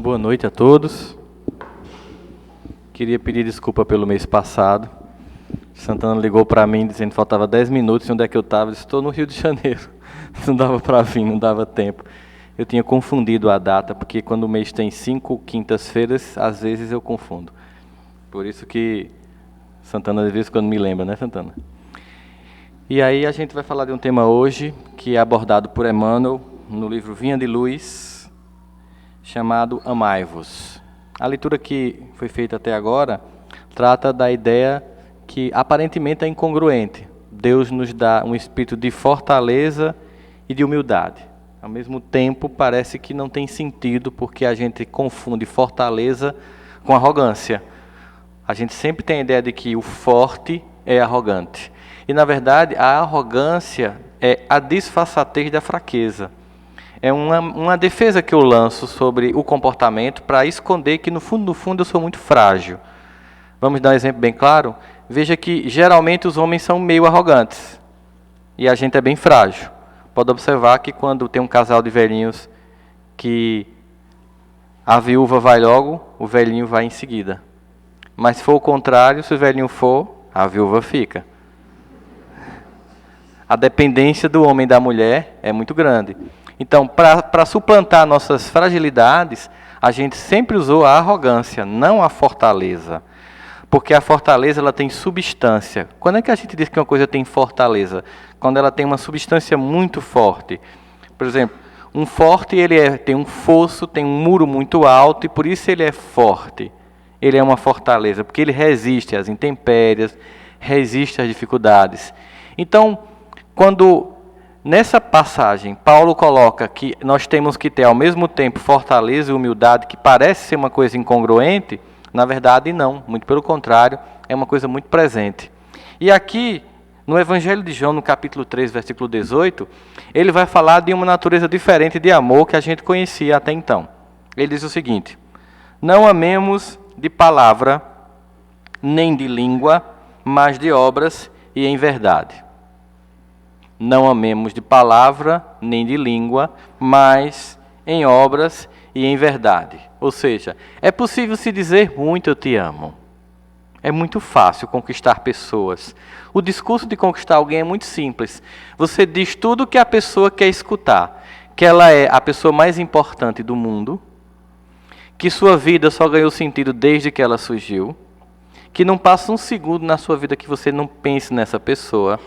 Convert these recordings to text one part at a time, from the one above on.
Boa noite a todos. Queria pedir desculpa pelo mês passado. Santana ligou para mim dizendo que faltava 10 minutos. E onde é que eu estava? Eu disse, estou no Rio de Janeiro. Não dava para vir, não dava tempo. Eu tinha confundido a data, porque quando o mês tem 5 quintas-feiras, às vezes eu confundo. Por isso que Santana, às vezes, quando me lembra, né, Santana? E aí a gente vai falar de um tema hoje, que é abordado por Emmanuel, no livro Vinha de Luz, chamado Amai-vos. A leitura que foi feita até agora trata da ideia que aparentemente é incongruente. Deus nos dá um espírito de fortaleza e de humildade. Ao mesmo tempo, parece que não tem sentido, porque a gente confunde fortaleza com arrogância. A gente sempre tem a ideia de que o forte é arrogante. E, na verdade, a arrogância é a disfarçatez da fraqueza. É uma defesa que eu lanço sobre o comportamento para esconder que, no fundo, eu sou muito frágil. Vamos dar um exemplo bem claro? Veja que, geralmente, os homens são meio arrogantes. E a gente é bem frágil. Pode observar que, quando tem um casal de velhinhos que a viúva vai logo, o velhinho vai em seguida. Mas, se for o contrário, se o velhinho for, a viúva fica. A dependência do homem e da mulher é muito grande. Então, para suplantar nossas fragilidades, a gente sempre usou a arrogância, não a fortaleza. Porque a fortaleza ela tem substância. Quando é que a gente diz que uma coisa tem fortaleza? Quando ela tem uma substância muito forte. Por exemplo, um forte tem um fosso, tem um muro muito alto e por isso ele é forte. Ele é uma fortaleza, porque ele resiste às intempéries, resiste às dificuldades. Então, quando nessa passagem Paulo coloca que nós temos que ter ao mesmo tempo fortaleza e humildade, que parece ser uma coisa incongruente, na verdade não, muito pelo contrário, é uma coisa muito presente. E aqui, no Evangelho de João, no capítulo 3, versículo 18, ele vai falar de uma natureza diferente de amor que a gente conhecia até então. Ele diz o seguinte: não amemos de palavra, nem de língua, mas de obras e em verdade. Não amemos de palavra, nem de língua, mas em obras e em verdade. Ou seja, é possível se dizer muito eu te amo. É muito fácil conquistar pessoas. O discurso de conquistar alguém é muito simples. Você diz tudo o que a pessoa quer escutar. Que ela é a pessoa mais importante do mundo. Que sua vida só ganhou sentido desde que ela surgiu. Que não passa um segundo na sua vida que você não pense nessa pessoa.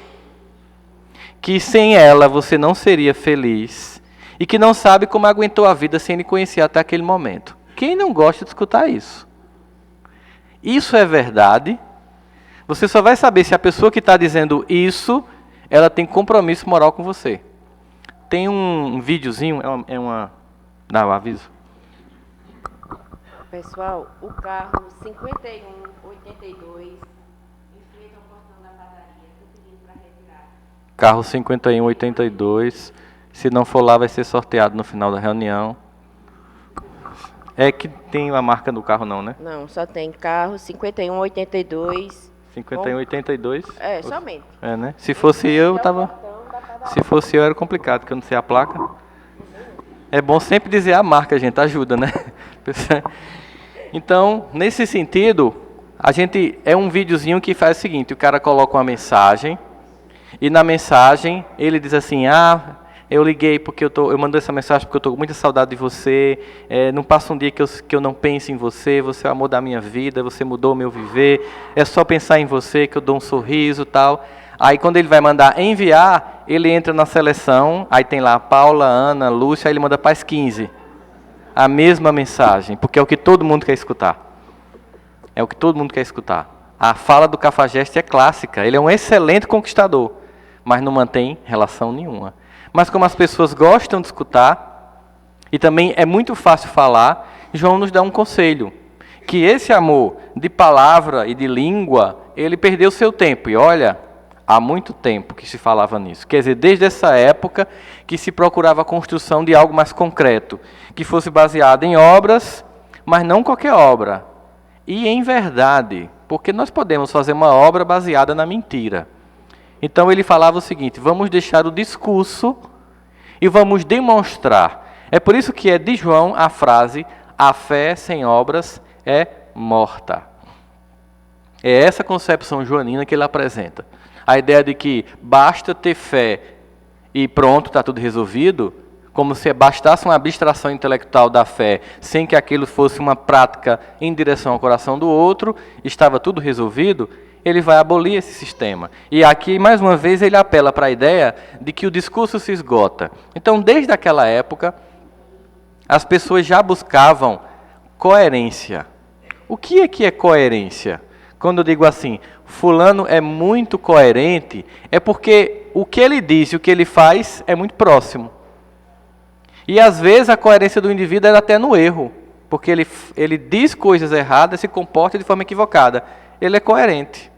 Que sem ela você não seria feliz e que não sabe como aguentou a vida sem lhe conhecer até aquele momento. Quem não gosta de escutar isso? Isso é verdade. Você só vai saber se a pessoa que está dizendo isso, ela tem compromisso moral com você. Tem um videozinho, dá um aviso. Pessoal, o carro 5182... Carro 5182, se não for lá vai ser sorteado no final da reunião. É que tem a marca do carro não, né? Não, só tem carro 5182. 5182? É, somente. É, né? Se fosse eu tava... Se fosse eu era complicado, porque eu não sei a placa. É bom sempre dizer a marca, gente, ajuda, né? Então, nesse sentido, é um videozinho que faz o seguinte, o cara coloca uma mensagem, e na mensagem ele diz assim, eu liguei porque eu mandei essa mensagem porque eu estou com muita saudade de você, não passa um dia que eu não pense em você, você é o amor da minha vida, você mudou o meu viver, é só pensar em você que eu dou um sorriso e tal. Aí quando ele vai mandar enviar, ele entra na seleção, aí tem lá Paula, Ana, Lúcia, aí ele manda para as 15. A mesma mensagem, porque é o que todo mundo quer escutar. É o que todo mundo quer escutar. A fala do Cafajeste é clássica, ele é um excelente conquistador, mas não mantém relação nenhuma. Mas como as pessoas gostam de escutar, e também é muito fácil falar, João nos dá um conselho, que esse amor de palavra e de língua, ele perdeu seu tempo. E olha, há muito tempo que se falava nisso. Quer dizer, desde essa época que se procurava a construção de algo mais concreto, que fosse baseado em obras, mas não qualquer obra. E em verdade, porque nós podemos fazer uma obra baseada na mentira. Então ele falava o seguinte, vamos deixar o discurso e vamos demonstrar. É por isso que é de João a frase, A fé sem obras é morta. É essa concepção joanina que ele apresenta. A ideia de que basta ter fé e pronto, está tudo resolvido, como se bastasse uma abstração intelectual da fé, sem que aquilo fosse uma prática em direção ao coração do outro, estava tudo resolvido, ele vai abolir esse sistema. E aqui, mais uma vez, ele apela para a ideia de que o discurso se esgota. Então, desde aquela época, as pessoas já buscavam coerência. O que é coerência? Quando eu digo assim, fulano é muito coerente, é porque o que ele diz e o que ele faz é muito próximo. E às vezes a coerência do indivíduo é até no erro, porque ele diz coisas erradas e se comporta de forma equivocada. Ele é coerente.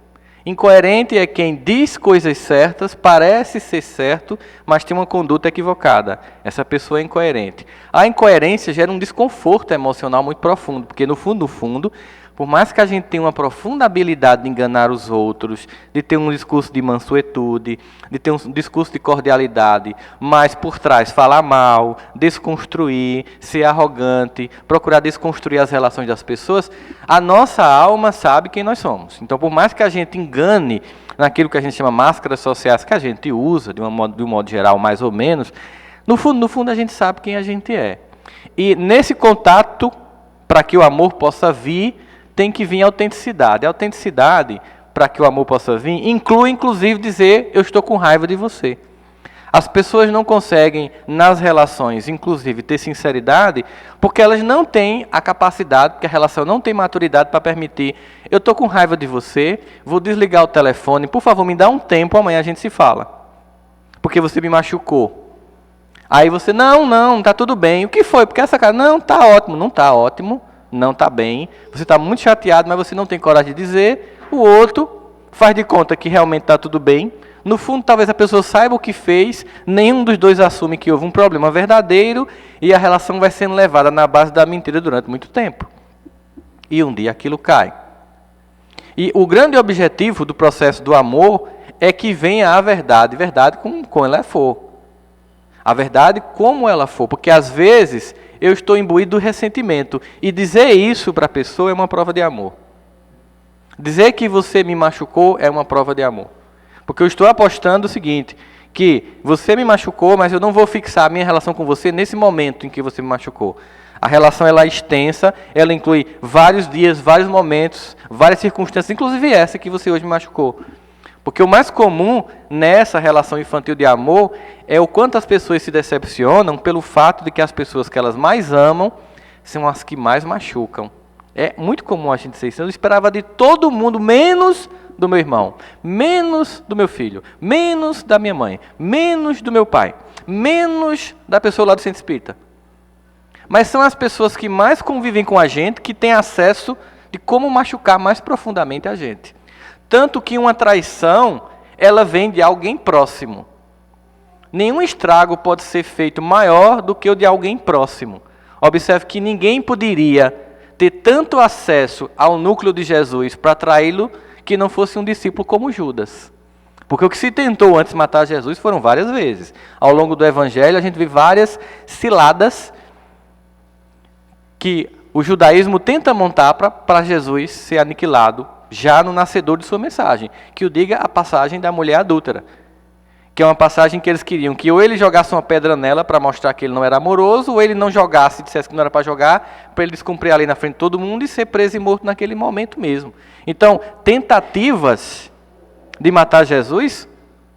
Incoerente é quem diz coisas certas, parece ser certo, mas tem uma conduta equivocada. Essa pessoa é incoerente. A incoerência gera um desconforto emocional muito profundo, porque no fundo, por mais que a gente tenha uma profunda habilidade de enganar os outros, de ter um discurso de mansuetude, de ter um discurso de cordialidade, mas por trás falar mal, desconstruir, ser arrogante, procurar desconstruir as relações das pessoas, a nossa alma sabe quem nós somos. Então, por mais que a gente engane naquilo que a gente chama máscaras sociais, que a gente usa, de um modo geral, mais ou menos, no fundo a gente sabe quem a gente é. E nesse contato, para que o amor possa vir, tem que vir a autenticidade. A autenticidade, para que o amor possa vir, inclui, inclusive, dizer, eu estou com raiva de você. As pessoas não conseguem, nas relações, inclusive, ter sinceridade, porque elas não têm a capacidade, porque a relação não tem maturidade para permitir, eu estou com raiva de você, vou desligar o telefone, por favor, me dá um tempo, amanhã a gente se fala. Porque você me machucou. Aí você, não, está tudo bem. O que foi? Porque essa cara, não, está ótimo. Não está ótimo. Não está bem, você está muito chateado, mas você não tem coragem de dizer, o outro faz de conta que realmente está tudo bem, no fundo talvez a pessoa saiba o que fez, nenhum dos dois assume que houve um problema verdadeiro, e a relação vai sendo levada na base da mentira durante muito tempo. E um dia aquilo cai. E o grande objetivo do processo do amor é que venha a verdade como ela for. A verdade como ela for, porque às vezes eu estou imbuído do ressentimento. E dizer isso para a pessoa é uma prova de amor. Dizer que você me machucou é uma prova de amor. Porque eu estou apostando o seguinte, que você me machucou, mas eu não vou fixar a minha relação com você nesse momento em que você me machucou. A relação ela é extensa, ela inclui vários dias, vários momentos, várias circunstâncias, inclusive essa que você hoje me machucou. Porque o mais comum nessa relação infantil de amor é o quanto as pessoas se decepcionam pelo fato de que as pessoas que elas mais amam são as que mais machucam. É muito comum a gente dizer isso. Eu esperava de todo mundo, menos do meu irmão, menos do meu filho, menos da minha mãe, menos do meu pai, menos da pessoa lá do centro espírita. Mas são as pessoas que mais convivem com a gente que têm acesso de como machucar mais profundamente a gente. Tanto que uma traição, ela vem de alguém próximo. Nenhum estrago pode ser feito maior do que o de alguém próximo. Observe que ninguém poderia ter tanto acesso ao núcleo de Jesus para traí-lo que não fosse um discípulo como Judas. Porque o que se tentou antes de matar Jesus foram várias vezes. Ao longo do Evangelho a gente vê várias ciladas que o judaísmo tenta montar para Jesus ser aniquilado já no nascedor de sua mensagem, que o diga a passagem da mulher adúltera, que é uma passagem que eles queriam que ou ele jogasse uma pedra nela para mostrar que ele não era amoroso, ou ele não jogasse e dissesse que não era para jogar, para ele descumprir a lei na frente de todo mundo e ser preso e morto naquele momento mesmo. Então, tentativas de matar Jesus,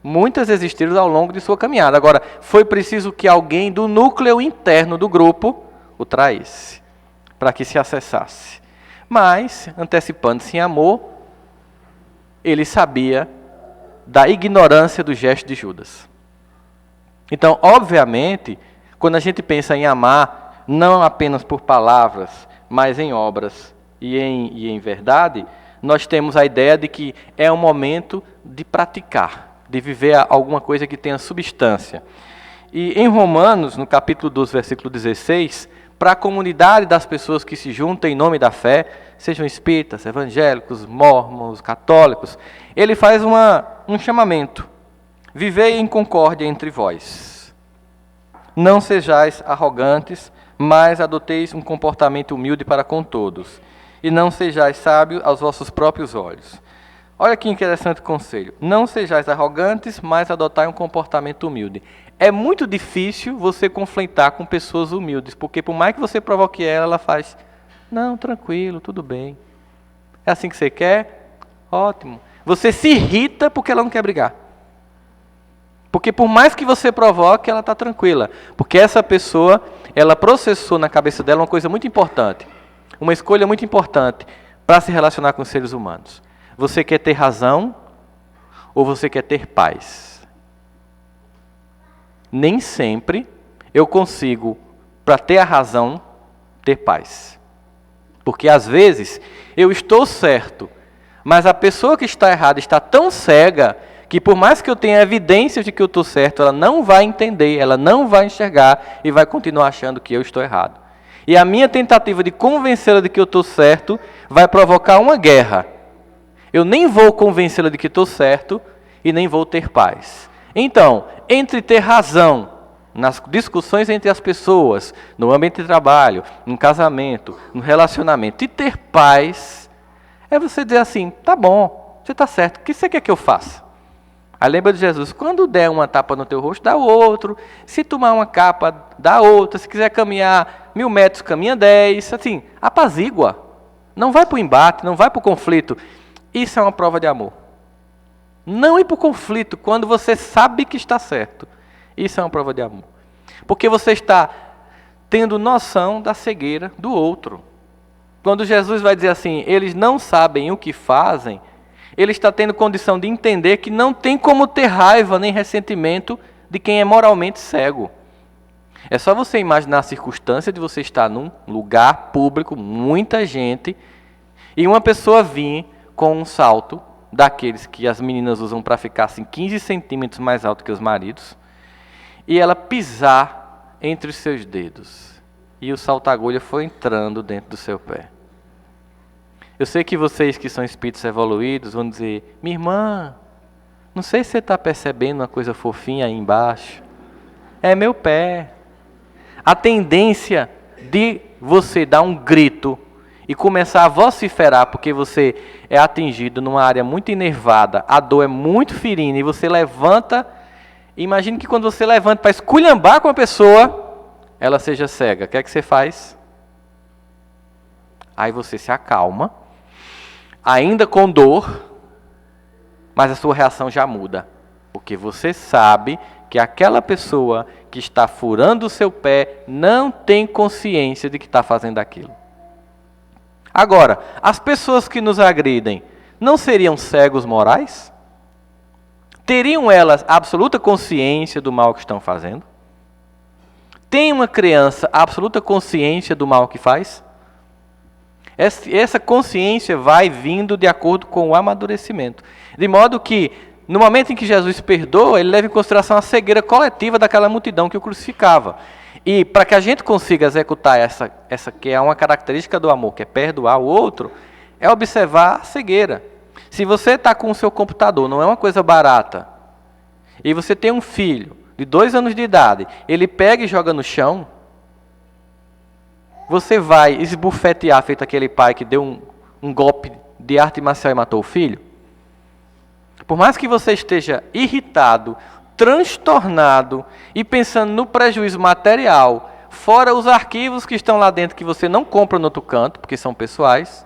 muitas existiram ao longo de sua caminhada. Agora, foi preciso que alguém do núcleo interno do grupo o traísse, para que se acessasse. Mas, antecipando-se em amor, ele sabia da ignorância do gesto de Judas. Então, obviamente, quando a gente pensa em amar, não apenas por palavras, mas em obras e em verdade, nós temos a ideia de que é um momento de praticar, de viver alguma coisa que tenha substância. E em Romanos, no capítulo 12, versículo 16, para a comunidade das pessoas que se juntam em nome da fé, sejam espíritas, evangélicos, mórmons, católicos, ele faz um chamamento. Vivei em concórdia entre vós. Não sejais arrogantes, mas adoteis um comportamento humilde para com todos, e não sejais sábios aos vossos próprios olhos. Olha que interessante conselho. Não sejais arrogantes, mas adotai um comportamento humilde. É muito difícil você conflitar com pessoas humildes, porque por mais que você provoque ela, ela faz, não, tranquilo, tudo bem. É assim que você quer? Ótimo. Você se irrita porque ela não quer brigar. Porque por mais que você provoque, ela está tranquila. Porque essa pessoa, ela processou na cabeça dela uma coisa muito importante. Uma escolha muito importante para se relacionar com os seres humanos. Você quer ter razão ou você quer ter paz? Nem sempre eu consigo, para ter a razão, ter paz. Porque às vezes eu estou certo, mas a pessoa que está errada está tão cega que por mais que eu tenha evidências de que eu estou certo, ela não vai entender, ela não vai enxergar e vai continuar achando que eu estou errado. E a minha tentativa de convencê-la de que eu estou certo vai provocar uma guerra. Eu nem vou convencê-la de que estou certo e nem vou ter paz. Então, entre ter razão nas discussões entre as pessoas, no ambiente de trabalho, no casamento, no relacionamento, e ter paz, é você dizer assim, tá bom, você está certo, o que você quer que eu faça? Aí lembra de Jesus, quando der uma tapa no teu rosto, dá o outro, se tomar uma capa, dá outra, se quiser caminhar 1000 metros, caminha 10, assim, apazigua. Não vai para o embate, não vai para o conflito. Isso é uma prova de amor. Não ir para o conflito quando você sabe que está certo. Isso é uma prova de amor. Porque você está tendo noção da cegueira do outro. Quando Jesus vai dizer assim, eles não sabem o que fazem, ele está tendo condição de entender que não tem como ter raiva nem ressentimento de quem é moralmente cego. É só você imaginar a circunstância de você estar num lugar público, muita gente, e uma pessoa vir com um salto, daqueles que as meninas usam para ficar assim, 15 centímetros mais alto que os maridos, e ela pisar entre os seus dedos. E o salto-agulha foi entrando dentro do seu pé. Eu sei que vocês que são espíritos evoluídos vão dizer, minha irmã, não sei se você está percebendo uma coisa fofinha aí embaixo. É meu pé. A tendência de você dar um grito e começar a vociferar porque você é atingido numa área muito enervada, a dor é muito ferina e você levanta, imagine que quando você levanta para esculhambar com a pessoa, ela seja cega. O que é que você faz? Aí você se acalma, ainda com dor, mas a sua reação já muda. Porque você sabe que aquela pessoa que está furando o seu pé não tem consciência de que está fazendo aquilo. Agora, as pessoas que nos agridem não seriam cegos morais? Teriam elas absoluta consciência do mal que estão fazendo? Tem uma criança absoluta consciência do mal que faz? Essa consciência vai vindo de acordo com o amadurecimento. De modo que, no momento em que Jesus perdoa, ele leva em consideração a cegueira coletiva daquela multidão que o crucificava. E para que a gente consiga executar essa que é uma característica do amor, que é perdoar o outro, é observar a cegueira. Se você está com o seu computador, não é uma coisa barata, e você tem um filho de 2 anos de idade, ele pega e joga no chão, você vai esbufetear feito aquele pai que deu um golpe de arte marcial e matou o filho? Por mais que você esteja irritado, transtornado e pensando no prejuízo material, fora os arquivos que estão lá dentro que você não compra no outro canto, porque são pessoais,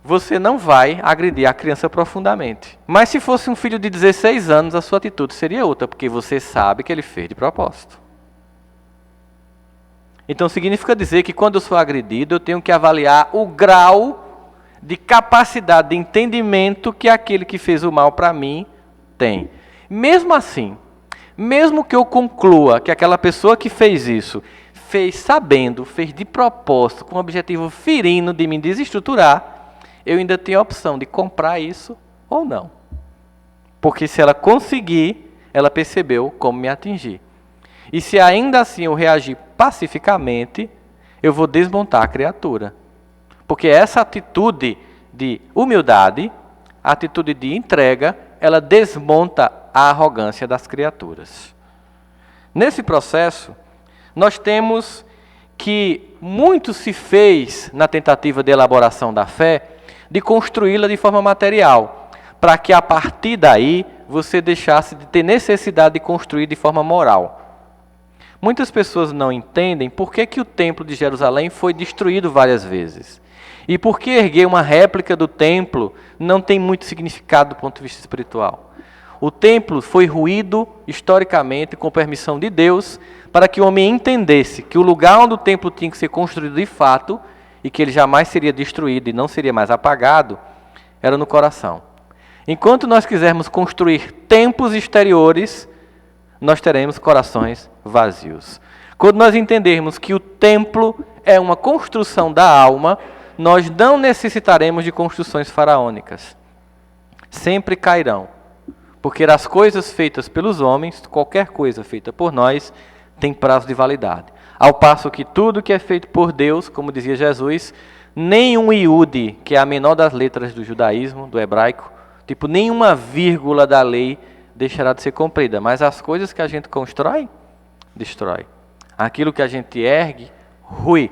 você não vai agredir a criança profundamente. Mas se fosse um filho de 16 anos, a sua atitude seria outra, porque você sabe que ele fez de propósito. Então significa dizer que quando eu sou agredido, eu tenho que avaliar o grau de capacidade de entendimento que aquele que fez o mal para mim tem. Mesmo assim, mesmo que eu conclua que aquela pessoa que fez isso, fez sabendo, fez de propósito, com o objetivo ferino de me desestruturar, eu ainda tenho a opção de comprar isso ou não. Porque se ela conseguir, ela percebeu como me atingir. E se ainda assim eu reagir pacificamente, eu vou desmontar a criatura. Porque essa atitude de humildade, a atitude de entrega, ela desmonta a arrogância das criaturas. Nesse processo, nós temos que muito se fez na tentativa de elaboração da fé, de construí-la de forma material, para que a partir daí você deixasse de ter necessidade de construir de forma moral. Muitas pessoas não entendem por que o templo de Jerusalém foi destruído várias vezes. E por que erguer uma réplica do templo não tem muito significado do ponto de vista espiritual. O templo foi ruído historicamente com permissão de Deus para que o homem entendesse que o lugar onde o templo tinha que ser construído de fato e que ele jamais seria destruído e não seria mais apagado, era no coração. Enquanto nós quisermos construir templos exteriores, nós teremos corações vazios. Quando nós entendermos que o templo é uma construção da alma, nós não necessitaremos de construções faraônicas. Sempre cairão. Porque as coisas feitas pelos homens, qualquer coisa feita por nós, tem prazo de validade. Ao passo que tudo que é feito por Deus, como dizia Jesus, nenhum iude, que é a menor das letras do judaísmo, do hebraico, tipo, nenhuma vírgula da lei deixará de ser cumprida. Mas as coisas que a gente constrói, destrói. Aquilo que a gente ergue, rui.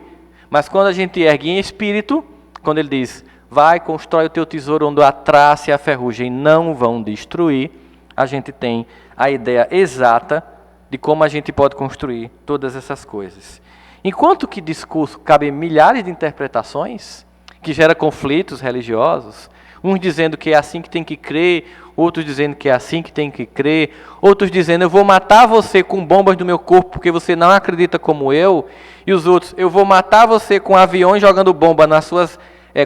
Mas quando a gente ergue em espírito, quando ele diz, vai, constrói o teu tesouro onde a traça e a ferrugem não vão destruir, a gente tem a ideia exata de como a gente pode construir todas essas coisas. Enquanto que discurso cabe milhares de interpretações, que gera conflitos religiosos, uns dizendo que é assim que tem que crer, outros dizendo que é assim que tem que crer, outros dizendo eu vou matar você com bombas do meu corpo porque você não acredita como eu, e os outros, eu vou matar você com aviões jogando bomba nas suas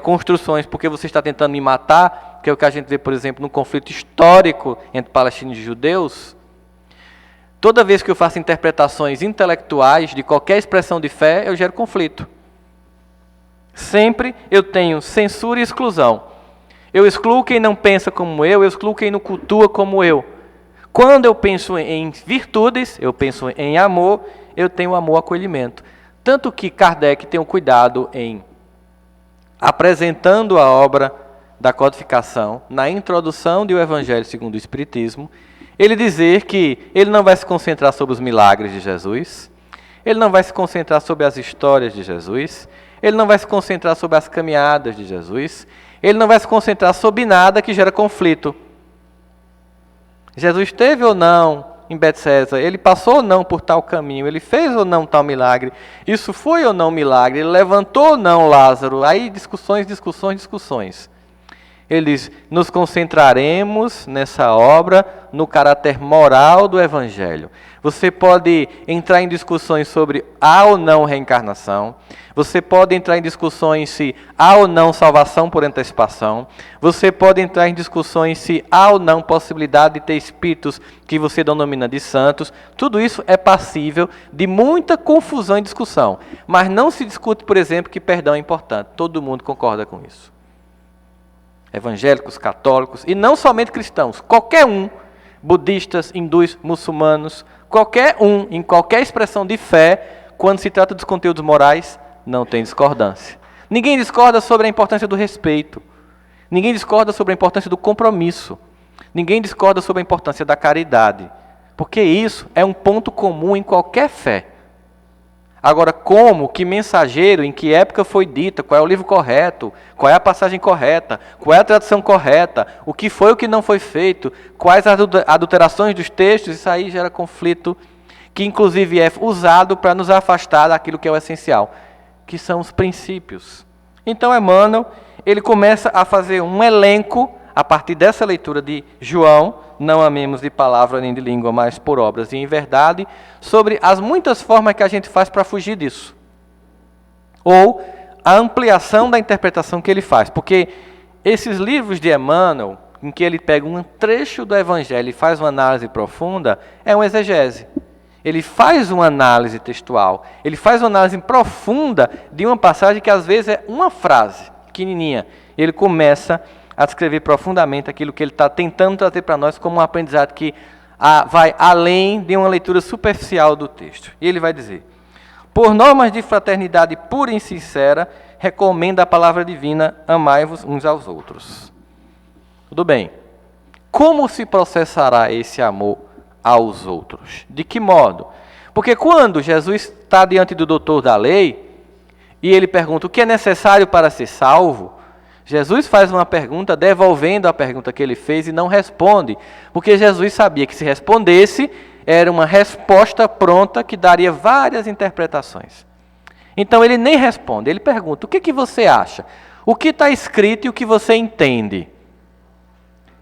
construções porque você está tentando me matar, que é o que a gente vê, por exemplo, no conflito histórico entre palestinos e judeus. Toda vez que eu faço interpretações intelectuais de qualquer expressão de fé, eu gero conflito. Sempre eu tenho censura e exclusão. Eu excluo quem não pensa como eu excluo quem não cultua como eu. Quando eu penso em virtudes, eu penso em amor, eu tenho amor acolhimento. Tanto que Kardec tem um cuidado em, apresentando a obra da codificação, na introdução do Evangelho segundo o Espiritismo, ele dizer que ele não vai se concentrar sobre os milagres de Jesus, ele não vai se concentrar sobre as histórias de Jesus, ele não vai se concentrar sobre as caminhadas de Jesus, ele não vai se concentrar sobre nada que gera conflito. Jesus teve ou não em Betesda, ele passou ou não por tal caminho, ele fez ou não tal milagre, isso foi ou não milagre, ele levantou ou não Lázaro, aí discussões. Ele diz, nos concentraremos nessa obra no caráter moral do Evangelho. Você pode entrar em discussões sobre há ou não reencarnação. Você pode entrar em discussões se há ou não salvação por antecipação. Você pode entrar em discussões se há ou não possibilidade de ter espíritos que você denomina de santos. Tudo isso é passível de muita confusão e discussão. Mas não se discute, por exemplo, que perdão é importante. Todo mundo concorda com isso. Evangélicos, católicos, e não somente cristãos, qualquer um, budistas, hindus, muçulmanos, qualquer um, em qualquer expressão de fé, quando se trata dos conteúdos morais, não tem discordância. Ninguém discorda sobre a importância do respeito, ninguém discorda sobre a importância do compromisso, ninguém discorda sobre a importância da caridade, porque isso é um ponto comum em qualquer fé. Agora, como, que mensageiro, em que época foi dita, qual é o livro correto, qual é a passagem correta, qual é a tradução correta, o que foi o que não foi feito, quais as adulterações dos textos, isso aí gera conflito, que inclusive é usado para nos afastar daquilo que é o essencial, que são os princípios. Então, Emmanuel, ele começa a fazer um elenco, a partir dessa leitura de João, não amemos de palavra nem de língua, mas por obras e em verdade, sobre as muitas formas que a gente faz para fugir disso. Ou a ampliação da interpretação que ele faz. Porque esses livros de Emmanuel, em que ele pega um trecho do Evangelho e faz uma análise profunda, é uma exegese. Ele faz uma análise textual, ele faz uma análise profunda de uma passagem que às vezes é uma frase, pequenininha. Ele começa a descrever profundamente aquilo que ele está tentando trazer para nós como um aprendizado que vai além de uma leitura superficial do texto. E ele vai dizer, por normas de fraternidade pura e sincera, recomenda a palavra divina, amai-vos uns aos outros. Tudo bem. Como se processará esse amor aos outros? De que modo? Porque quando Jesus está diante do doutor da lei, e ele pergunta o que é necessário para ser salvo, Jesus faz uma pergunta devolvendo a pergunta que ele fez e não responde, porque Jesus sabia que se respondesse, era uma resposta pronta que daria várias interpretações. Então ele nem responde, ele pergunta, o que você acha? O que está escrito e o que você entende?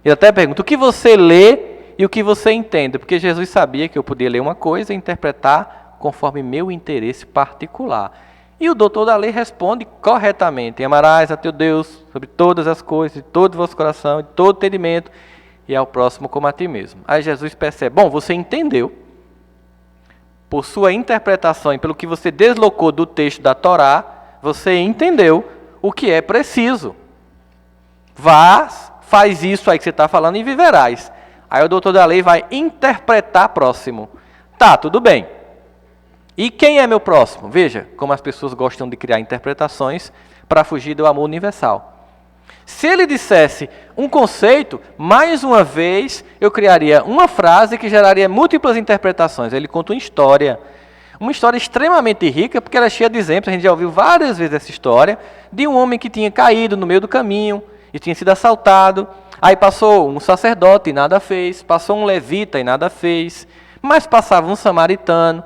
Ele até pergunta, o que você lê e o que você entende? Porque Jesus sabia que eu podia ler uma coisa e interpretar conforme meu interesse particular. E o doutor da lei responde corretamente, amarás a teu Deus sobre todas as coisas, de todo o vosso coração, de todo entendimento, e ao próximo como a ti mesmo. Aí Jesus percebe, bom, você entendeu, por sua interpretação e pelo que você deslocou do texto da Torá, você entendeu o que é preciso. Vá, faz isso aí que você está falando e viverás. Aí o doutor da lei vai interpretar próximo. Tá, tudo bem. E quem é meu próximo? Veja como as pessoas gostam de criar interpretações para fugir do amor universal. Se ele dissesse um conceito, mais uma vez eu criaria uma frase que geraria múltiplas interpretações. Ele conta uma história extremamente rica, porque ela é cheia de exemplos, a gente já ouviu várias vezes essa história, de um homem que tinha caído no meio do caminho e tinha sido assaltado. Aí passou um sacerdote e nada fez, passou um levita e nada fez, mas passava um samaritano,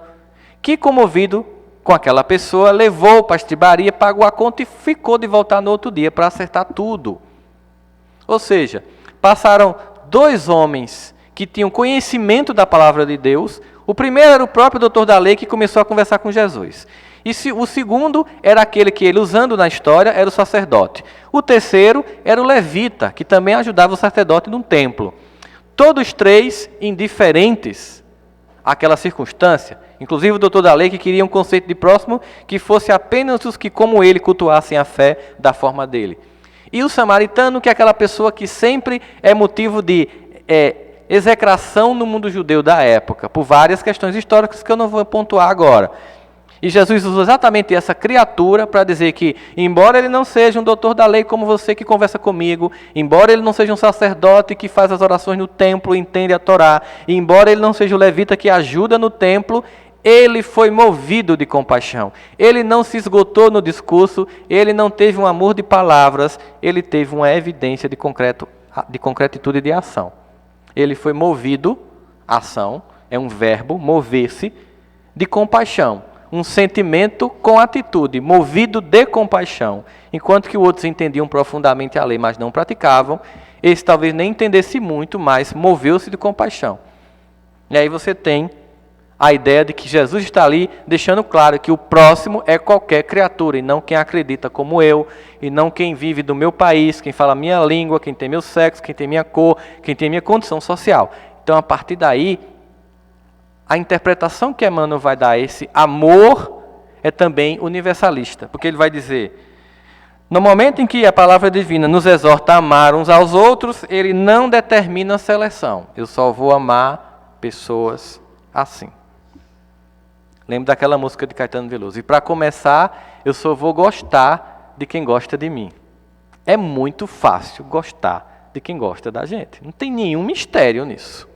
que comovido com aquela pessoa, levou para a estribaria, pagou a conta e ficou de voltar no outro dia para acertar tudo. Ou seja, passaram dois homens que tinham conhecimento da palavra de Deus. O primeiro era o próprio doutor da lei que começou a conversar com Jesus. E o segundo era aquele que ele, usando na história, era o sacerdote. O terceiro era o levita, que também ajudava o sacerdote num templo. Todos três indiferentes àquela circunstância. Inclusive o doutor da lei que queria um conceito de próximo que fosse apenas os que, como ele, cultuassem a fé da forma dele. E o samaritano, que é aquela pessoa que sempre é motivo de execração no mundo judeu da época, por várias questões históricas que eu não vou pontuar agora. E Jesus usou exatamente essa criatura para dizer que, embora ele não seja um doutor da lei como você que conversa comigo, embora ele não seja um sacerdote que faz as orações no templo e entende a Torá, e embora ele não seja o levita que ajuda no templo, ele foi movido de compaixão. Ele não se esgotou no discurso, ele não teve um amor de palavras, ele teve uma evidência de concretitude de ação. Ele foi movido, ação, é um verbo, mover-se, de compaixão. Um sentimento com atitude, movido de compaixão. Enquanto que outros entendiam profundamente a lei, mas não praticavam, esse talvez nem entendesse muito, mas moveu-se de compaixão. E aí você tem a ideia de que Jesus está ali deixando claro que o próximo é qualquer criatura, e não quem acredita como eu, e não quem vive do meu país, quem fala a minha língua, quem tem meu sexo, quem tem minha cor, quem tem minha condição social. Então, a partir daí, a interpretação que Emmanuel vai dar a esse amor é também universalista, porque ele vai dizer, no momento em que a palavra divina nos exorta a amar uns aos outros, ele não determina a seleção. Eu só vou amar pessoas assim. Lembro daquela música de Caetano Veloso. E para começar, eu só vou gostar de quem gosta de mim. É muito fácil gostar de quem gosta da gente. Não tem nenhum mistério nisso.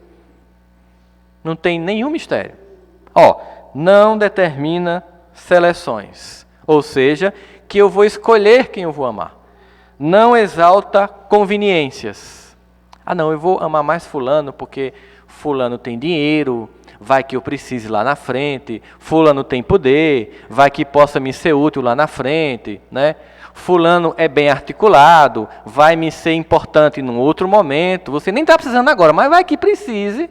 Não tem nenhum mistério. Não determina seleções. Ou seja, que eu vou escolher quem eu vou amar. Não exalta conveniências. Não, eu vou amar mais fulano porque fulano tem dinheiro, vai que eu precise lá na frente, fulano tem poder, vai que possa me ser útil lá na frente, né? Fulano é bem articulado, vai me ser importante num outro momento, você nem está precisando agora, mas vai que precise.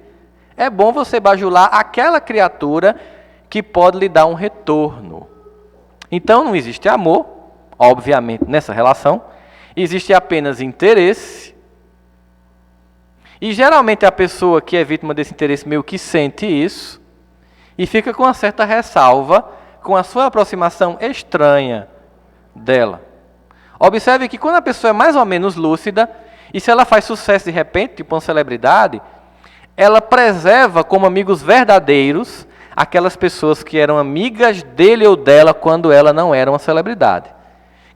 É bom você bajular aquela criatura que pode lhe dar um retorno. Então não existe amor, obviamente, nessa relação, existe apenas interesse. E geralmente a pessoa que é vítima desse interesse meio que sente isso e fica com uma certa ressalva com a sua aproximação estranha dela. Observe que quando a pessoa é mais ou menos lúcida, e se ela faz sucesso de repente, tipo uma celebridade, ela preserva como amigos verdadeiros aquelas pessoas que eram amigas dele ou dela quando ela não era uma celebridade.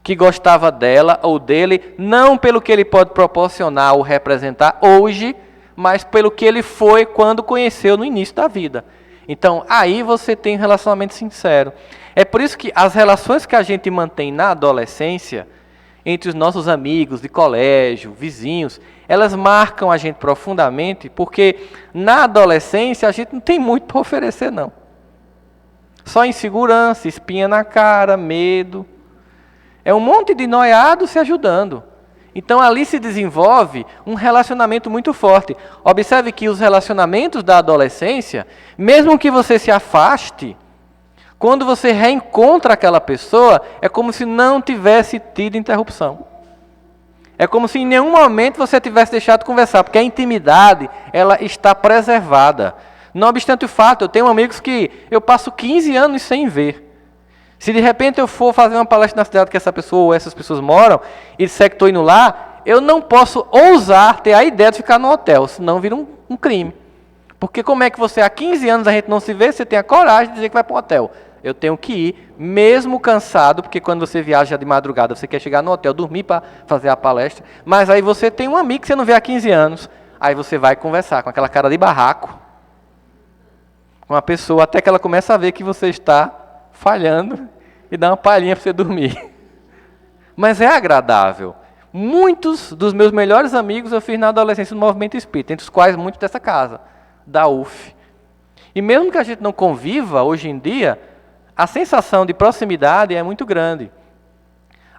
Que gostava dela ou dele, não pelo que ele pode proporcionar ou representar hoje, mas pelo que ele foi quando conheceu no início da vida. Então, aí você tem um relacionamento sincero. É por isso que as relações que a gente mantém na adolescência, entre os nossos amigos de colégio, vizinhos, elas marcam a gente profundamente, porque na adolescência a gente não tem muito para oferecer, não. Só insegurança, espinha na cara, medo. É um monte de noiado se ajudando. Então ali se desenvolve um relacionamento muito forte. Observe que os relacionamentos da adolescência, mesmo que você se afaste, quando você reencontra aquela pessoa, é como se não tivesse tido interrupção. É como se em nenhum momento você tivesse deixado de conversar, porque a intimidade, ela está preservada. Não obstante o fato, eu tenho amigos que eu passo 15 anos sem ver. Se de repente eu for fazer uma palestra na cidade que essa pessoa ou essas pessoas moram, e disser que estou indo lá, eu não posso ousar ter a ideia de ficar no hotel, senão vira um crime. Porque como é que você, há 15 anos a gente não se vê, você tem a coragem de dizer que vai para um hotel? Eu tenho que ir, mesmo cansado, porque quando você viaja de madrugada, você quer chegar no hotel, dormir para fazer a palestra, mas aí você tem um amigo que você não vê há 15 anos, aí você vai conversar com aquela cara de barraco, com a pessoa, até que ela começa a ver que você está falhando e dá uma palhinha para você dormir. Mas é agradável. Muitos dos meus melhores amigos eu fiz na adolescência no movimento espírita, entre os quais muitos dessa casa, da UF. E mesmo que a gente não conviva hoje em dia, a sensação de proximidade é muito grande.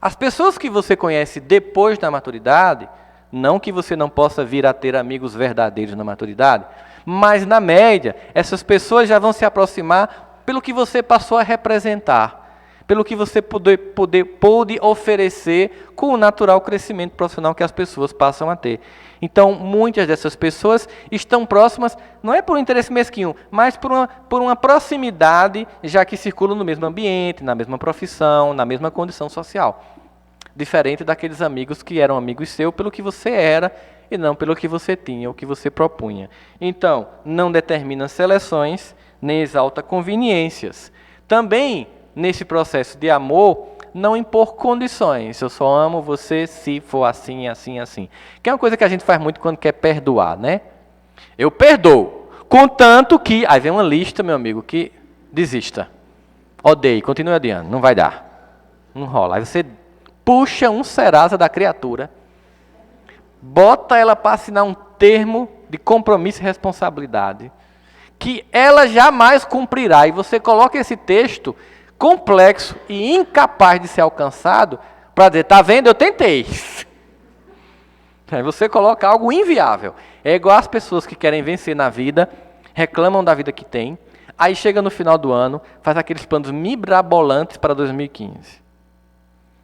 As pessoas que você conhece depois da maturidade, não que você não possa vir a ter amigos verdadeiros na maturidade, mas na média, essas pessoas já vão se aproximar pelo que você passou a representar, pelo que você pôde oferecer com o natural crescimento profissional que as pessoas passam a ter. Então, muitas dessas pessoas estão próximas, não é por um interesse mesquinho, mas por uma proximidade, já que circulam no mesmo ambiente, na mesma profissão, na mesma condição social. Diferente daqueles amigos que eram amigos seus pelo que você era e não pelo que você tinha, o que você propunha. Então, não determina seleções, nem exalta conveniências. Também, nesse processo de amor, não impor condições. Eu só amo você se for assim, assim, assim. Que é uma coisa que a gente faz muito quando quer perdoar, né? Eu perdoo, contanto que... Aí vem uma lista, meu amigo, que desista. Odeie, continue adiante, não vai dar. Não rola. Aí você puxa um Serasa da criatura, bota ela para assinar um termo de compromisso e responsabilidade, que ela jamais cumprirá. E você coloca esse texto complexo e incapaz de ser alcançado para dizer, tá vendo, eu tentei. Aí você coloca algo inviável. É igual as pessoas que querem vencer na vida, reclamam da vida que tem, aí chega no final do ano, faz aqueles planos mirabolantes para 2015.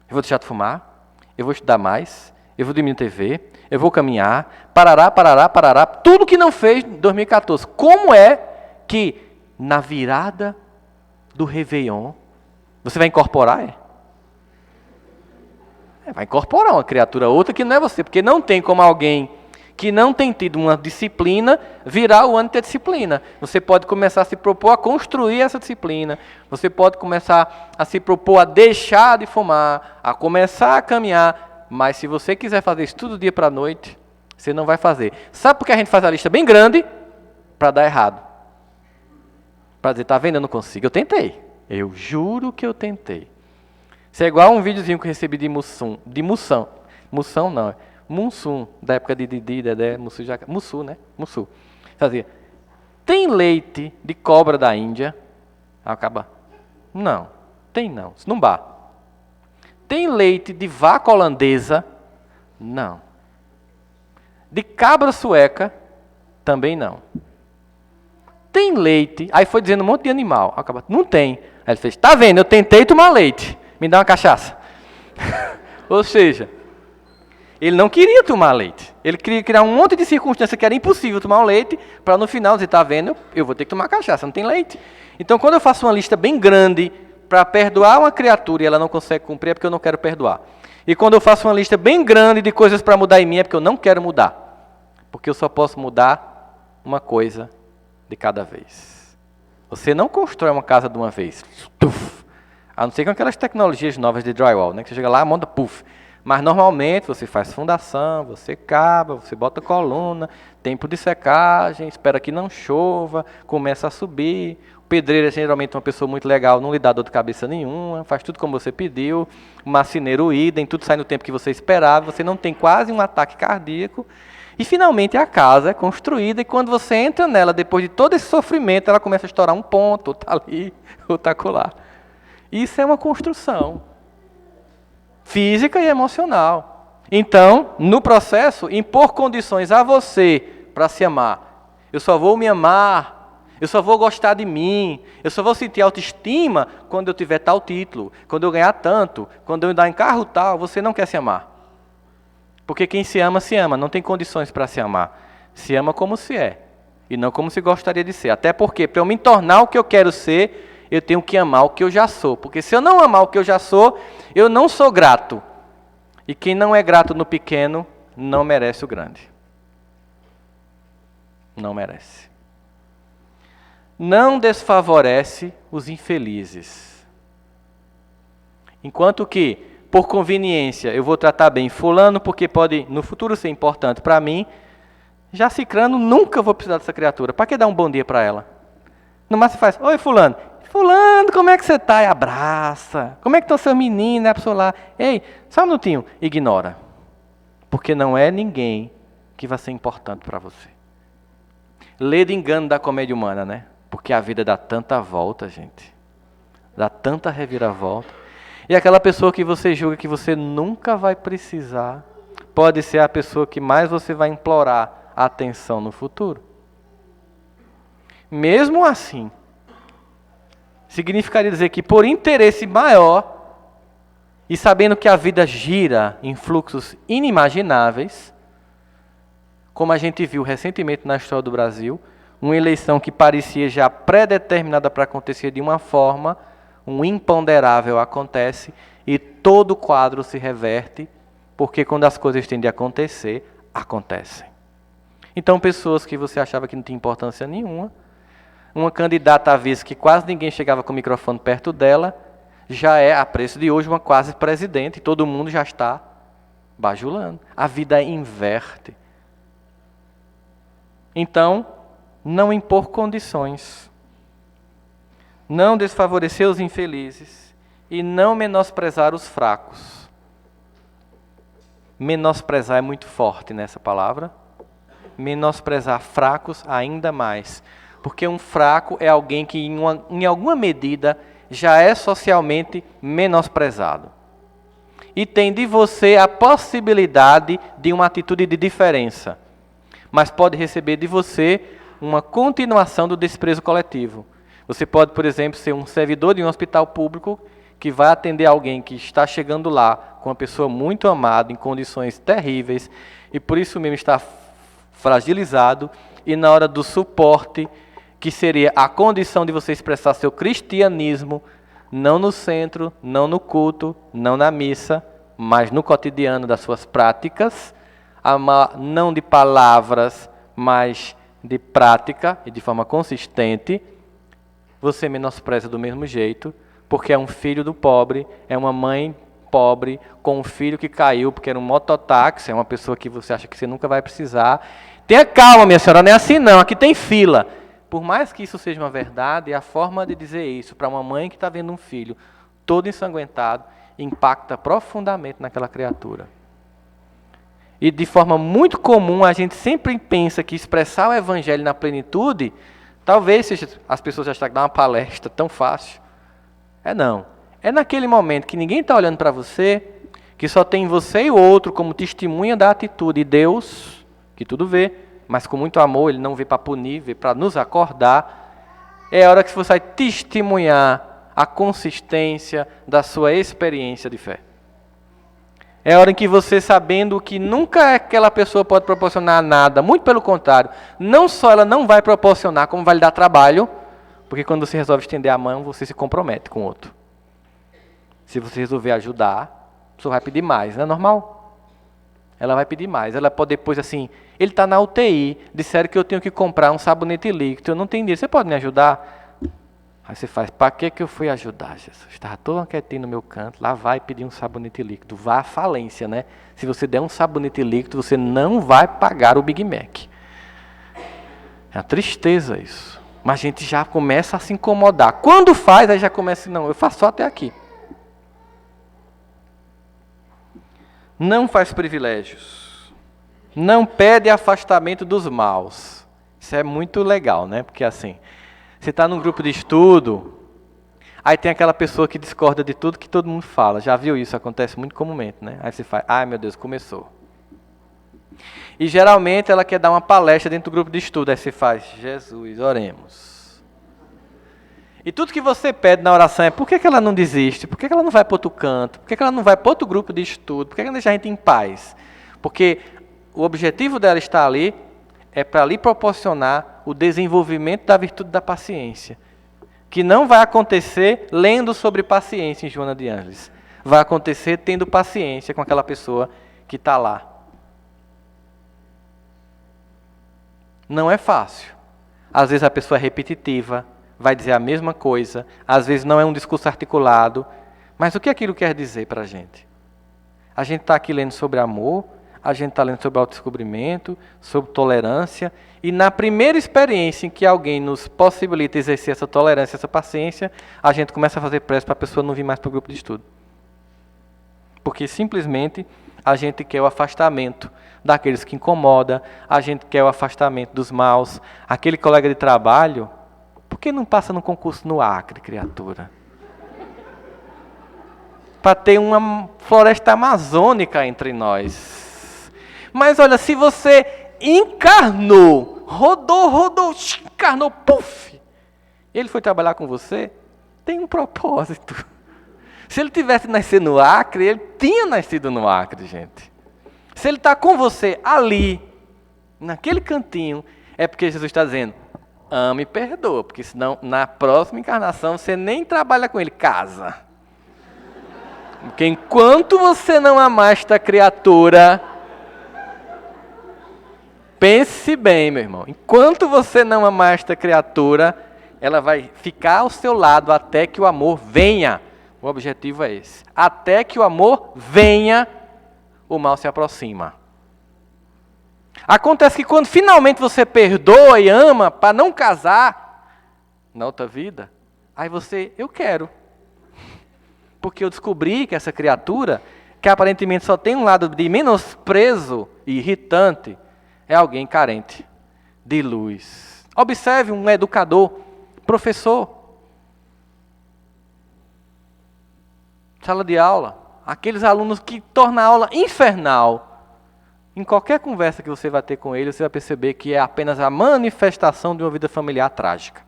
Eu vou deixar de fumar, eu vou estudar mais, eu vou diminuir TV, eu vou caminhar, parará, tudo que não fez em 2014. Como é que na virada do Réveillon, você vai incorporar? Vai incorporar uma criatura outra que não é você, porque não tem como alguém que não tem tido uma disciplina virar o ano de ter disciplina. Você pode começar a se propor a construir essa disciplina, você pode começar a se propor a deixar de fumar, a começar a caminhar, mas se você quiser fazer isso tudo dia para a noite, você não vai fazer. Sabe por que a gente faz a lista bem grande? Para dar errado. Para dizer, tá vendo, eu não consigo, eu tentei. Eu juro que eu tentei. Isso é igual um videozinho que eu recebi de Mussum, da época de Didi, Dedé, Mussu, né? Mussu. Fazia, tem leite de cobra da Índia? Acaba. Não, tem não, isso não dá. Tem leite de vaca holandesa? Não. De cabra sueca? Também não. Tem leite, aí foi dizendo um monte de animal. Acaba, não tem. Aí ele fez, tá vendo, eu tentei tomar leite, me dá uma cachaça. Ou seja, ele não queria tomar leite. Ele queria criar um monte de circunstâncias que era impossível tomar o leite, para no final dizer, tá vendo, eu vou ter que tomar cachaça, não tem leite. Então quando eu faço uma lista bem grande para perdoar uma criatura e ela não consegue cumprir, é porque eu não quero perdoar. E quando eu faço uma lista bem grande de coisas para mudar em mim, é porque eu não quero mudar. Porque eu só posso mudar uma coisa de cada vez. Você não constrói uma casa de uma vez. A não ser com aquelas tecnologias novas de drywall, né? Que você chega lá, monta, puff. Mas normalmente você faz fundação, você cava, você bota coluna, tempo de secagem, espera que não chova, começa a subir. O pedreiro é geralmente uma pessoa muito legal, não lhe dá dor de cabeça nenhuma, faz tudo como você pediu. O marceneiro idem, tudo sai no tempo que você esperava, você não tem quase um ataque cardíaco. E finalmente a casa é construída e quando você entra nela, depois de todo esse sofrimento, ela começa a estourar um ponto, ou está ali, ou está acolá. Isso é uma construção física e emocional. Então, no processo, impor condições a você para se amar. Eu só vou me amar, eu só vou gostar de mim, eu só vou sentir autoestima quando eu tiver tal título, quando eu ganhar tanto, quando eu andar em carro tal. Você não quer se amar. Porque quem se ama, não tem condições para se amar. Se ama como se é, e não como se gostaria de ser. Até porque, para eu me tornar o que eu quero ser, eu tenho que amar o que eu já sou. Porque se eu não amar o que eu já sou, eu não sou grato. E quem não é grato no pequeno, não merece o grande. Não merece. Não desfavorece os infelizes. Enquanto que, por conveniência, eu vou tratar bem fulano, porque pode no futuro ser importante para mim, já cicrano, nunca vou precisar dessa criatura. Para que dar um bom dia para ela? No máximo faz, oi fulano. Fulano, como é que você está? E abraça. Como é que está o seu menino? A pessoa lá, ei, só um minutinho. Ignora. Porque não é ninguém que vai ser importante para você. Lê de engano da comédia humana, né? Porque a vida dá tanta volta, gente. Dá tanta reviravolta. E aquela pessoa que você julga que você nunca vai precisar, pode ser a pessoa que mais você vai implorar atenção no futuro. Mesmo assim, significaria dizer que por interesse maior, e sabendo que a vida gira em fluxos inimagináveis, como a gente viu recentemente na história do Brasil, uma eleição que parecia já pré-determinada para acontecer de uma forma, um imponderável acontece e todo o quadro se reverte, porque quando as coisas tendem a acontecer, acontecem. Então, pessoas que você achava que não tinha importância nenhuma, uma candidata a vice que quase ninguém chegava com o microfone perto dela, já é, a preço de hoje, uma quase presidente, e todo mundo já está bajulando. A vida inverte. Então, não impor condições, não desfavorecer os infelizes e não menosprezar os fracos. Menosprezar é muito forte nessa palavra. Menosprezar fracos ainda mais. Porque um fraco é alguém que em alguma medida já é socialmente menosprezado. E tem de você a possibilidade de uma atitude de diferença. Mas pode receber de você uma continuação do desprezo coletivo. Você pode, por exemplo, ser um servidor de um hospital público que vai atender alguém que está chegando lá com uma pessoa muito amada, em condições terríveis, e por isso mesmo está fragilizado, e na hora do suporte, que seria a condição de você expressar seu cristianismo, não no centro, não no culto, não na missa, mas no cotidiano das suas práticas, não de palavras, mas de prática e de forma consistente, você menospreza do mesmo jeito, porque é um filho do pobre, é uma mãe pobre, com um filho que caiu porque era um mototáxi, é uma pessoa que você acha que você nunca vai precisar. Tenha calma, minha senhora, não é assim não, aqui tem fila. Por mais que isso seja uma verdade, a forma de dizer isso para uma mãe que está vendo um filho todo ensanguentado, impacta profundamente naquela criatura. E de forma muito comum, a gente sempre pensa que expressar o evangelho na plenitude, talvez seja, as pessoas acham que dá uma palestra tão fácil. Não. É naquele momento que ninguém está olhando para você, que só tem você e o outro como testemunha da atitude. E Deus, que tudo vê, mas com muito amor, Ele não vê para punir, vê para nos acordar. É a hora que você vai testemunhar a consistência da sua experiência de fé. É a hora em que você, sabendo que nunca aquela pessoa pode proporcionar nada, muito pelo contrário, não só ela não vai proporcionar, como vai lhe dar trabalho, porque quando você resolve estender a mão, você se compromete com o outro. Se você resolver ajudar, a pessoa vai pedir mais, não é normal? Ela vai pedir mais. Ela pode depois assim, ele está na UTI, disseram que eu tenho que comprar um sabonete líquido, eu não tenho dinheiro, você pode me ajudar? Aí você faz, para que eu fui ajudar, Jesus? Estava todo quietinho no meu canto, lá vai pedir um sabonete líquido. Vá à falência, né? Se você der um sabonete líquido, você não vai pagar o Big Mac. É uma tristeza isso. Mas a gente já começa a se incomodar. Quando faz, aí já começa, não, eu faço só até aqui. Não faz privilégios. Não pede afastamento dos maus. Isso é muito legal, né? Porque assim, você está num grupo de estudo, aí tem aquela pessoa que discorda de tudo que todo mundo fala. Já viu isso? Acontece muito comumente, né? Aí você faz, ai meu Deus, começou. E geralmente ela quer dar uma palestra dentro do grupo de estudo. Aí você faz, Jesus, oremos. E tudo que você pede na oração é, por que ela não desiste? Por que ela não vai para outro canto? Por que ela não vai para outro grupo de estudo? Por que ela não deixa a gente em paz? Porque o objetivo dela estar ali é para lhe proporcionar o desenvolvimento da virtude da paciência. Que não vai acontecer lendo sobre paciência em Joana de Ângeles. Vai acontecer tendo paciência com aquela pessoa que está lá. Não é fácil. Às vezes a pessoa é repetitiva, vai dizer a mesma coisa, às vezes não é um discurso articulado, mas o que aquilo quer dizer para a gente? A gente está aqui lendo sobre amor, a gente está lendo sobre autodescobrimento, sobre tolerância, e na primeira experiência em que alguém nos possibilita exercer essa tolerância, essa paciência, a gente começa a fazer pressa para a pessoa não vir mais para o grupo de estudo. Porque simplesmente a gente quer o afastamento daqueles que incomodam, a gente quer o afastamento dos maus. Aquele colega de trabalho, por que não passa no concurso no Acre, criatura? Para ter uma floresta amazônica entre nós. Mas olha, se você encarnou, rodou, encarnou, puf, ele foi trabalhar com você, tem um propósito. Se ele tivesse nascido no Acre, ele tinha nascido no Acre, gente. Se ele está com você ali, naquele cantinho, é porque Jesus está dizendo, ama e perdoa, porque senão na próxima encarnação você nem trabalha com ele, casa. Porque enquanto você não amar esta criatura, pense bem, meu irmão, enquanto você não amar esta criatura, ela vai ficar ao seu lado até que o amor venha. O objetivo é esse. Até que o amor venha, o mal se aproxima. Acontece que quando finalmente você perdoa e ama para não casar na outra vida, aí você, eu quero. Porque eu descobri que essa criatura, que aparentemente só tem um lado de menosprezo e irritante, é alguém carente de luz. Observe um educador, professor, sala de aula, aqueles alunos que tornam a aula infernal. Em qualquer conversa que você vai ter com ele, você vai perceber que é apenas a manifestação de uma vida familiar trágica.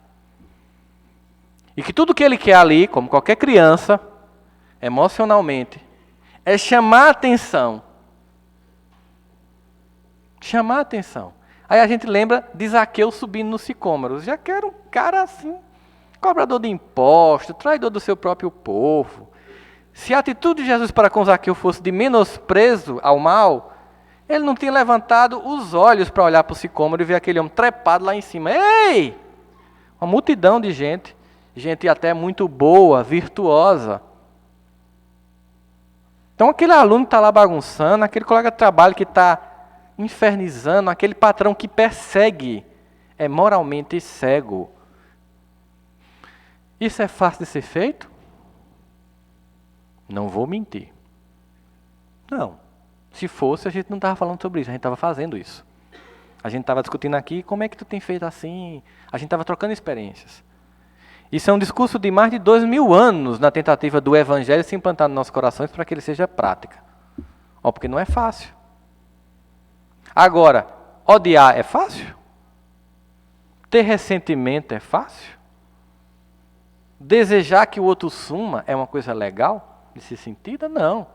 E que tudo que ele quer ali, como qualquer criança, emocionalmente, é chamar a atenção. Chamar a atenção. Aí a gente lembra de Zaqueu subindo no sicômoro. Já quero um cara assim, cobrador de impostos, traidor do seu próprio povo. Se a atitude de Jesus para com Zaqueu fosse de menosprezo ao mal, ele não tinha levantado os olhos para olhar para o sicômoro e ver aquele homem trepado lá em cima. Ei! Uma multidão de gente, gente até muito boa, virtuosa. Então aquele aluno que está lá bagunçando, aquele colega de trabalho que está infernizando, aquele patrão que persegue, é moralmente cego. Isso é fácil de ser feito? Não vou mentir. Não. Se fosse, a gente não estava falando sobre isso, a gente estava fazendo isso. A gente estava discutindo aqui, como é que tu tem feito assim? A gente estava trocando experiências. Isso é um discurso de mais de 2000 anos na tentativa do Evangelho se implantar nos nossos corações para que ele seja prática. Porque não é fácil. Agora, odiar é fácil? Ter ressentimento é fácil? Desejar que o outro suma é uma coisa legal, nesse sentido? Não.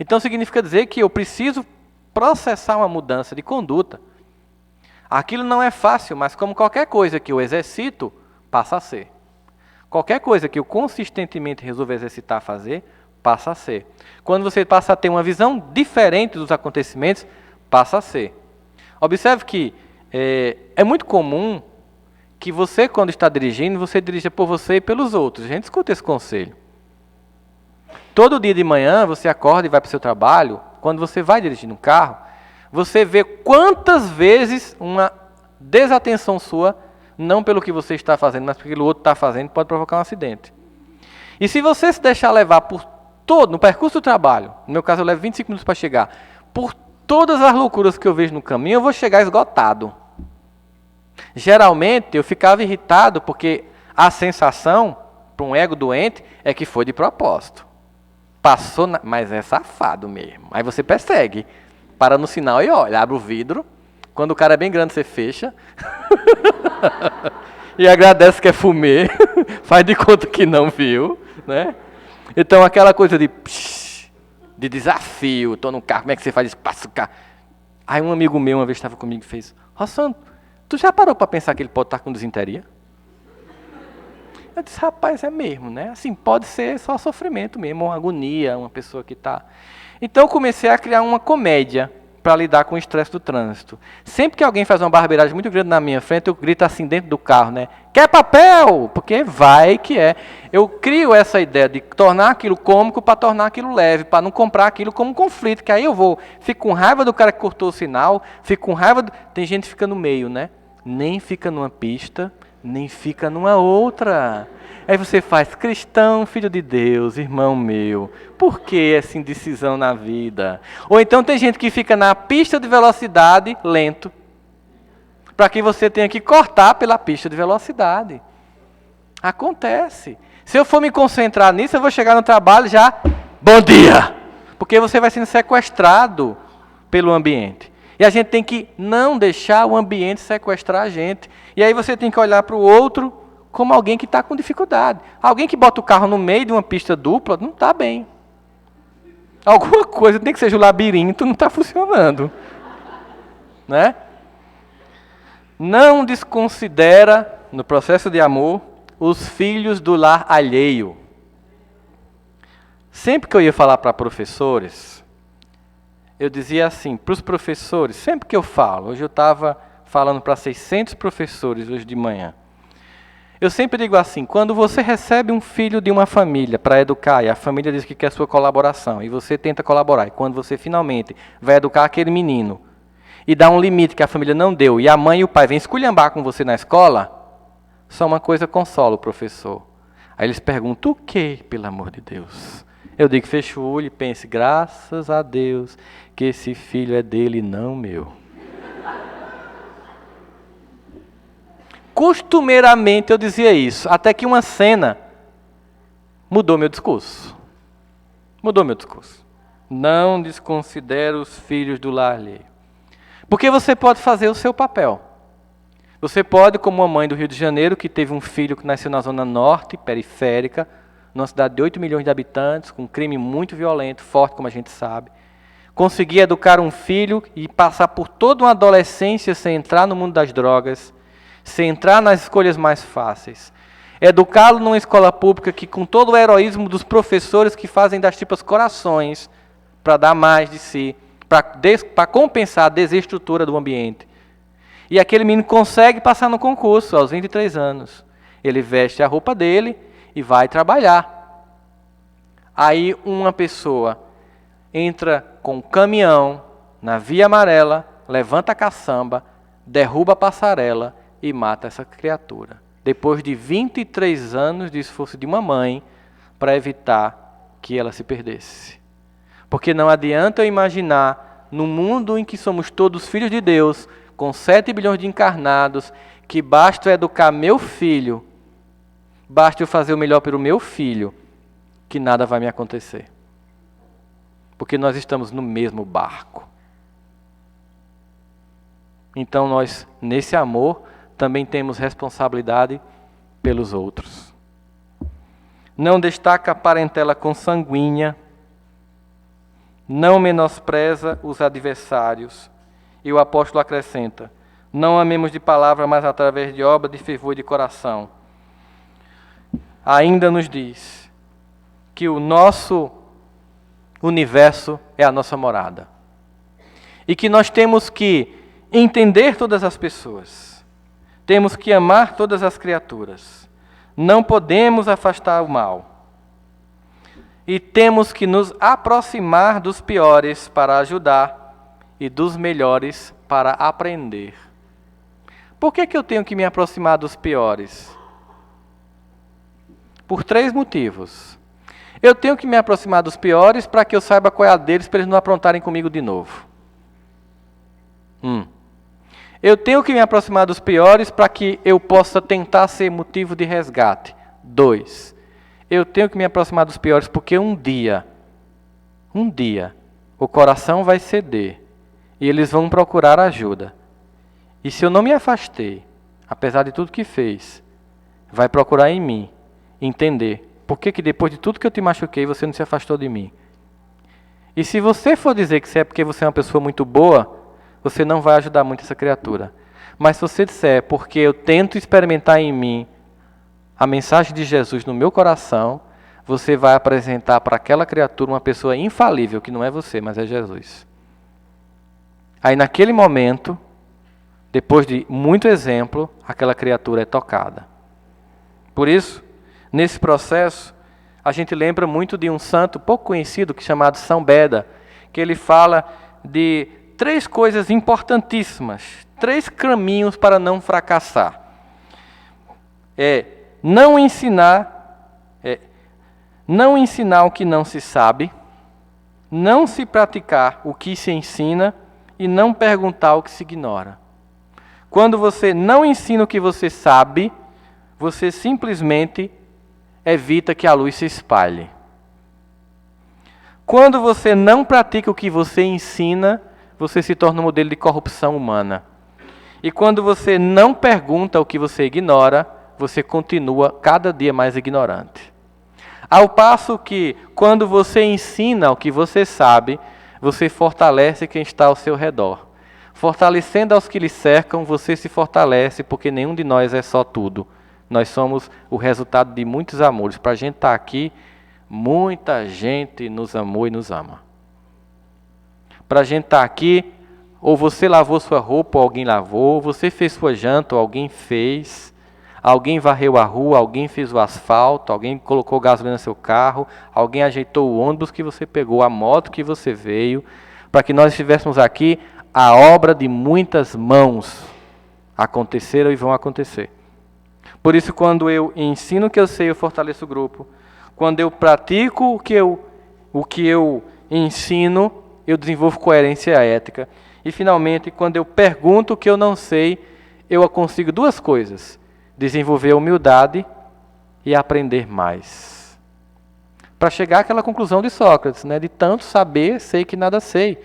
Então significa dizer que eu preciso processar uma mudança de conduta. Aquilo não é fácil, mas como qualquer coisa que eu exercito, passa a ser. Qualquer coisa que eu consistentemente resolvo exercitar, fazer, passa a ser. Quando você passa a ter uma visão diferente dos acontecimentos, passa a ser. Observe que é muito comum que você, quando está dirigindo, você dirija por você e pelos outros. A gente escuta esse conselho. Todo dia de manhã, você acorda e vai para o seu trabalho. Quando você vai dirigir um carro, você vê quantas vezes uma desatenção sua, não pelo que você está fazendo, mas pelo que o outro está fazendo, pode provocar um acidente. E se você se deixar levar por todo, no percurso do trabalho, no meu caso eu levo 25 minutos para chegar, por todas as loucuras que eu vejo no caminho, eu vou chegar esgotado. Geralmente eu ficava irritado porque a sensação, para um ego doente, é que foi de propósito. Passou, mas é safado mesmo. Aí você persegue, para no sinal e olha, abre o vidro. Quando o cara é bem grande, você fecha. E agradece que é fumê. Faz de conta que não viu, né? Então aquela coisa de desafio, estou no carro, como é que você faz isso? Passa o carro. Aí um amigo meu uma vez estava comigo e fez: Rossano, tu já parou para pensar que ele pode estar com desinteria? Eu disse: rapaz, é mesmo, né? Assim, pode ser só sofrimento mesmo, uma agonia, uma pessoa que está... Então eu comecei a criar uma comédia para lidar com o estresse do trânsito. Sempre que alguém faz uma barbeiragem muito grande na minha frente, eu grito assim dentro do carro, né? Quer papel? Porque vai que é. Eu crio essa ideia de tornar aquilo cômico para tornar aquilo leve, para não comprar aquilo como um conflito, que aí eu fico com raiva do cara que cortou o sinal, fico com raiva... Tem gente que fica no meio, né? Nem fica numa pista, nem fica numa outra. Aí você faz: cristão, filho de Deus, irmão meu, por que essa indecisão na vida? Ou então tem gente que fica na pista de velocidade lento, para que você tenha que cortar pela pista de velocidade. Acontece. Se eu for me concentrar nisso, eu vou chegar no trabalho já, bom dia! Porque você vai sendo sequestrado pelo ambiente. E a gente tem que não deixar o ambiente sequestrar a gente. E aí você tem que olhar para o outro como alguém que está com dificuldade. Alguém que bota o carro no meio de uma pista dupla não está bem. Alguma coisa, tem que seja o labirinto, não está funcionando. Né? Não desconsidera, no processo de amor, os filhos do lar alheio. Sempre que eu ia falar para professores, eu dizia assim, para os professores, sempre que eu falo, hoje eu estava falando para 600 professores hoje de manhã, eu sempre digo assim: quando você recebe um filho de uma família para educar, e a família diz que quer sua colaboração, e você tenta colaborar, e quando você finalmente vai educar aquele menino, e dá um limite que a família não deu, e a mãe e o pai vêm esculhambar com você na escola, só uma coisa consola o professor. Aí eles perguntam: o quê, pelo amor de Deus? Eu digo: fecha o olho e pense: graças a Deus que esse filho é dele e não meu. Costumeiramente eu dizia isso, até que uma cena mudou meu discurso. Mudou meu discurso. Não desconsidere os filhos do lar alheio. Porque você pode fazer o seu papel. Você pode, como a mãe do Rio de Janeiro, que teve um filho que nasceu na zona norte, periférica, numa cidade de 8 milhões de habitantes, com um crime muito violento, forte, como a gente sabe, conseguir educar um filho e passar por toda uma adolescência sem entrar no mundo das drogas, sem entrar nas escolhas mais fáceis. Educá-lo numa escola pública que, com todo o heroísmo dos professores que fazem das tripas corações para dar mais de si, para compensar a desestrutura do ambiente. E aquele menino consegue passar no concurso aos 23 anos. Ele veste a roupa dele e vai trabalhar. Aí uma pessoa entra com um caminhão na via amarela, levanta a caçamba, derruba a passarela e mata essa criatura. Depois de 23 anos de esforço de uma mãe para evitar que ela se perdesse. Porque não adianta eu imaginar, no mundo em que somos todos filhos de Deus, com 7 bilhões de encarnados, que basta eu educar meu filho, basta eu fazer o melhor pelo meu filho, que nada vai me acontecer. Porque nós estamos no mesmo barco. Então nós, nesse amor, também temos responsabilidade pelos outros. Não destaca a parentela consanguínea, não menospreza os adversários. E o apóstolo acrescenta: não amemos de palavra, mas através de obra, de fervor e de coração. Ainda nos diz que o nosso universo é a nossa morada. E que nós temos que entender todas as pessoas. Temos que amar todas as criaturas. Não podemos afastar o mal. E temos que nos aproximar dos piores para ajudar e dos melhores para aprender. Por que eu tenho que me aproximar dos piores? Por 3 motivos. Eu tenho que me aproximar dos piores para que eu saiba qual é a deles, para eles não aprontarem comigo de novo. Eu tenho que me aproximar dos piores para que eu possa tentar ser motivo de resgate. 2. Eu tenho que me aproximar dos piores porque um dia, o coração vai ceder e eles vão procurar ajuda. E se eu não me afastei, apesar de tudo que fez, vai procurar em mim entender por que depois de tudo que eu te machuquei, você não se afastou de mim. E se você for dizer que isso é porque você é uma pessoa muito boa, você não vai ajudar muito essa criatura. Mas se você disser, porque eu tento experimentar em mim a mensagem de Jesus no meu coração, você vai apresentar para aquela criatura uma pessoa infalível, que não é você, mas é Jesus. Aí naquele momento, depois de muito exemplo, aquela criatura é tocada. Por isso, nesse processo, a gente lembra muito de um santo pouco conhecido, chamado São Beda, que ele fala de 3 coisas importantíssimas, 3 caminhos para não fracassar. Não ensinar o que não se sabe, não se praticar o que se ensina e não perguntar o que se ignora. Quando você não ensina o que você sabe, você simplesmente evita que a luz se espalhe. Quando você não pratica o que você ensina, você se torna um modelo de corrupção humana. E quando você não pergunta o que você ignora, você continua cada dia mais ignorante. Ao passo que, quando você ensina o que você sabe, você fortalece quem está ao seu redor. Fortalecendo aos que lhe cercam, você se fortalece, porque nenhum de nós é só tudo. Nós somos o resultado de muitos amores. Para a gente estar aqui, muita gente nos amou e nos ama. Para a gente estar aqui, ou você lavou sua roupa, ou alguém lavou, você fez sua janta, ou alguém fez, alguém varreu a rua, alguém fez o asfalto, alguém colocou gasolina no seu carro, alguém ajeitou o ônibus que você pegou, a moto que você veio, para que nós estivéssemos aqui, a obra de muitas mãos aconteceram e vão acontecer. Por isso, quando eu ensino o que eu sei, eu fortaleço o grupo. Quando eu pratico o que eu ensino, eu desenvolvo coerência ética. E, finalmente, quando eu pergunto o que eu não sei, eu consigo 2 coisas. Desenvolver humildade e aprender mais. Para chegar àquela conclusão de Sócrates, né? De tanto saber, sei que nada sei.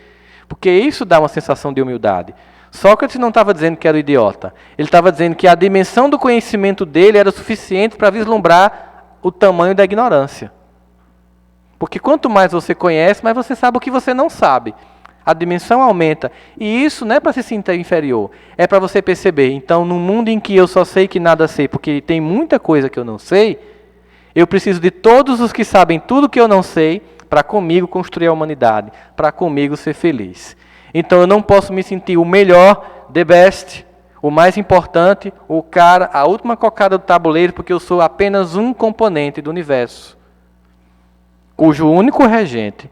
Porque isso dá uma sensação de humildade. Sócrates não estava dizendo que era um idiota. Ele estava dizendo que a dimensão do conhecimento dele era suficiente para vislumbrar o tamanho da ignorância. Porque quanto mais você conhece, mais você sabe o que você não sabe. A dimensão aumenta. E isso não é para se sentir inferior. É para você perceber. Então, num mundo em que eu só sei que nada sei, porque tem muita coisa que eu não sei, eu preciso de todos os que sabem tudo que eu não sei, para comigo construir a humanidade, para comigo ser feliz. Então eu não posso me sentir o melhor, the best, o mais importante, o cara, a última cocada do tabuleiro, porque eu sou apenas um componente do universo, cujo único regente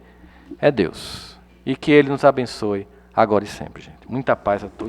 é Deus. E que Ele nos abençoe agora e sempre, gente. Muita paz a todos.